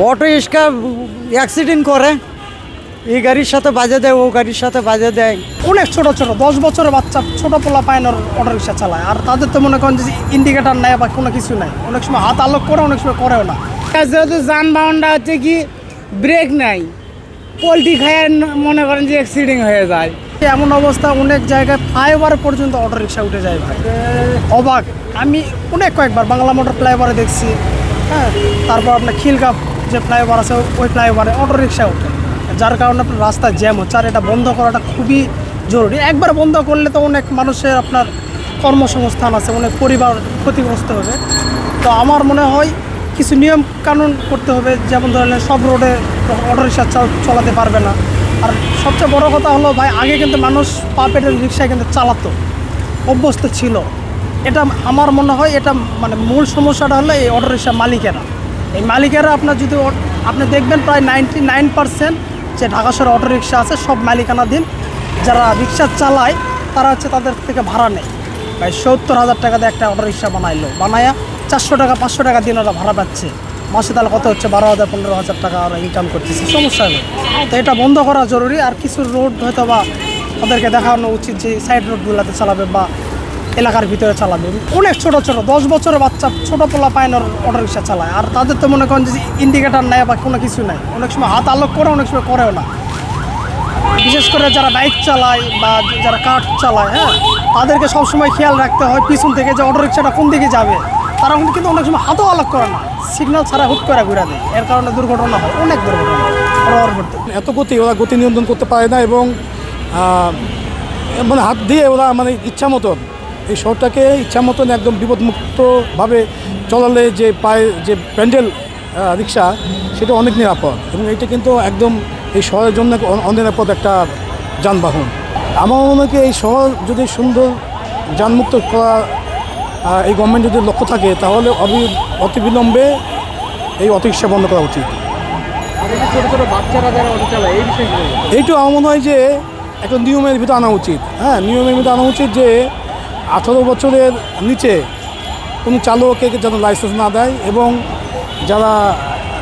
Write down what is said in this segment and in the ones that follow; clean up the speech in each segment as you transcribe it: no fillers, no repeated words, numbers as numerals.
Auto rickshaw accident করে, এই গাড়ির সাথে বাজে দেয়, ও গাড়ির সাথে বাজে দেয়। অনেক ছোট ছোট 10 বছরের বাচ্চা ছোট পোলা পায়নের অটো রিক্সা চালায়, আর তাদের তো মনে করেন যে ইন্ডিকেটার নেয় বা কোনো কিছু নাই, অনেক সময় হাত আলোক করে, অনেক সময় করেও না। যেহেতু যানবাহনটা হচ্ছে কি ব্রেক নাই, পোল্ট্রি খায় মনে করেন যে অ্যাক্সিডেন্ট হয়ে যায়। এমন অবস্থা অনেক জায়গায় ফ্লাইওভার পর্যন্ত অটো রিক্সা উঠে যায় ভাই, অবাক। আমি কয়েকবার বাংলা মোটর ফ্লাইওভারে দেখছি, হ্যাঁ, তারপর আপনার খিলগাঁও যে ফ্লাইওভার আছে ওই ফ্লাইওভারে অটো রিক্সা ওঠে, যার কারণে আপনার রাস্তা জ্যাম হচ্ছে। আর এটা বন্ধ করাটা খুবই জরুরি। একবার বন্ধ করলে তো অনেক মানুষের আপনার কর্মসংস্থান আছে, অনেক পরিবার ক্ষতিগ্রস্ত হবে। তো আমার মনে হয় কিছু নিয়ম কানুন করতে হবে, যেমন ধরনের সব রোডে অটো রিক্সা চালাতে পারবে না। আর সবচেয়ে বড় কথা হলো ভাই, আগে কিন্তু মানুষ পা পেটের রিক্সায় কিন্তু চালাতো, অভ্যস্ত ছিল। এটা আমার মনে হয় এটা মানে মূল সমস্যাটা হলো এই অটো রিক্সা মালিকেরা। এই মালিকেরা আপনার যদি আপনি দেখবেন প্রায় 99% যে ঢাকা শহরে অটো রিক্সা আছে সব মালিকানাধীন। যারা রিক্সা চালায় তারা হচ্ছে তাদের থেকে ভাড়া নেয়। ভাই 70,000 টাকা দিয়ে একটা অটো রিক্সা বানায়া 400 টাকা 500 টাকা দিন ওরা ভাড়া পাচ্ছে মাসে, তাহলে কত হচ্ছে 12,000 15,000 টাকা ওরা ইনকাম করতেছে, সমস্যা হবে। তো এটা বন্ধ করা জরুরি। আর কিছু রোড হয়তো বা তাদেরকে দেখানো উচিত যে সাইড রোডগুলোতে চালাবে বা এলাকার ভিতরে চালাবে। অনেক ছোট ছোট 10 বছরের বাচ্চা ছোট পোলা পায়নের অটো রিক্সা চালায়, আর তাদের তো মনে করেন যে ইন্ডিকেটার নেয় বা কোনো কিছু নাই, অনেক সময় হাত আলোক করে, অনেক সময় করেও না। বিশেষ করে যারা বাইক চালায় বা যারা কার চালায়, হ্যাঁ, তাদেরকে সবসময় খেয়াল রাখতে হয় পিছন থেকে যে অটো রিক্সাটা কোন দিকে যাবে। তারা কিন্তু অনেক সময় হাতও আলোক করে না, সিগন্যাল ছাড়া হুট করে ঘুরে দেয়, এর কারণে দুর্ঘটনা হয়, অনেক দুর্ঘটনা এত গতি ওরা গতি নিয়ন্ত্রণ করতে পারে না, এবং মানে হাত দিয়ে ওরা মানে ইচ্ছা মতন এই শহরটাকে ইচ্ছা মতন একদম বিপদমুক্তভাবে চলালে যে পায়ে যে প্যান্ডেল রিক্সা, সেটা অনেক নিরাপদ, এবং এটা কিন্তু একদম এই শহরের জন্য অনিরাপদ একটা যানবাহন। আমার মনে হয় এই শহর যদি সুন্দর যানমুক্ত করা এই গভর্নমেন্ট যদি লক্ষ্য থাকে, তাহলে অতিবিলম্বে এই অটো রিক্সা বন্ধ করা উচিত। ছোটো ছোটো বাচ্চারা যারা অটো চালায় এই বিষয়ে এইটা আমার মনে হয় যে একটা নিয়মের ভিতরে আনা উচিত। হ্যাঁ, নিয়মের ভিতরে আনা উচিত যে 18 বছরের নিচে কোনো চালককে যেন লাইসেন্স না দেয়, এবং যারা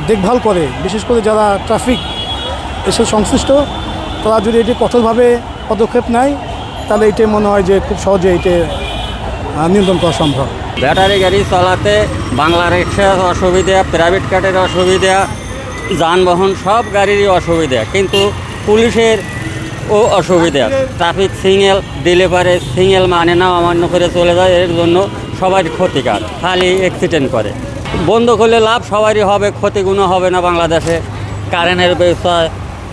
দেখভাল করে, বিশেষ করে যারা ট্রাফিক এসে সংশ্লিষ্ট, তারা যদি এটি কঠোরভাবে পদক্ষেপ নেয়, তাহলে এটাই মনে হয় যে খুব সহজে এটি নিয়ন্ত্রণ করা সম্ভব। ব্যাটারি গাড়ি চালাতে বাংলা রিক্সার অসুবিধা, প্রাইভেট কারের অসুবিধা, যানবাহন সব গাড়িরই অসুবিধা, কিন্তু পুলিশের ও অসুবিধা। ট্রাফিক সিগন্যাল দিলে পারে সিগন্যাল মানে না, অমান্য করে চলে যায়, এর জন্য সবারই ক্ষতিকার, খালি অ্যাক্সিডেন্ট করে। বন্ধ করলে লাভ সবারই হবে, ক্ষতিগুলো হবে না বাংলাদেশে। কারেন্টের ব্যবসায়,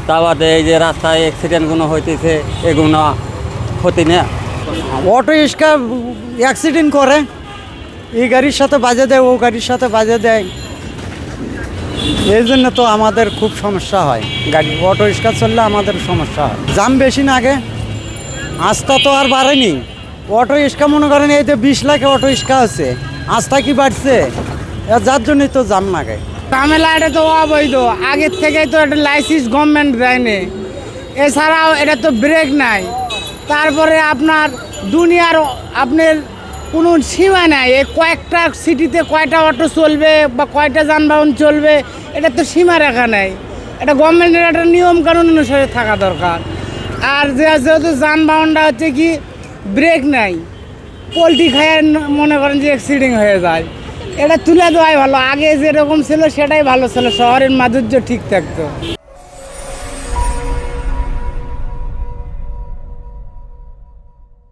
তারপরে এই যে রাস্তায় অ্যাক্সিডেন্টগুলো হইতেছে, এগুলো ক্ষতি না। অটো রিক্সা অ্যাক্সিডেন্ট করে, এই গাড়ির সাথে বাজে দেয়, ও গাড়ির সাথে বাজে দেয়, এই জন্য তো আমাদের খুব সমস্যা হয়। গাড়ি অটো রিক্সা চললে আমাদের সমস্যা হয়। জাম বেশি না, আগে আস্থা তো আর বাড়েনি। অটো রিক্সা মনে করেন এই যে 20 লাখে অটো রিক্সা আছে, আস্থা কি বাড়ছে, যার জন্যই তো জাম লাগে। ঝামেলা এটা তো অবৈধ, আগের থেকেই তো একটা লাইসেন্স গভর্নমেন্ট দেয়নি, এছাড়াও এটা তো ব্রেক নাই। তারপরে আপনার দুনিয়ার আপনার কোনো সীমা নাই, এই কয়েকটা সিটিতে কয়টা অটো চলবে বা কয়টা যানবাহন চলবে, এটা তো সীমা রেখা নেই। এটা গভর্নমেন্টের একটা নিয়ম কানুন অনুসারে থাকা দরকার। আর যেহেতু যানবাহনটা হচ্ছে কি ব্রেক নাই, পোল্ট্রি খায় মনে করেন যে অ্যাক্সিডেন্ট হয়ে যায়, এটা তুলে দেওয়াই ভালো। আগে যেরকম ছিল সেটাই ভালো ছিল, শহরের মাধুর্য ঠিক থাকতো।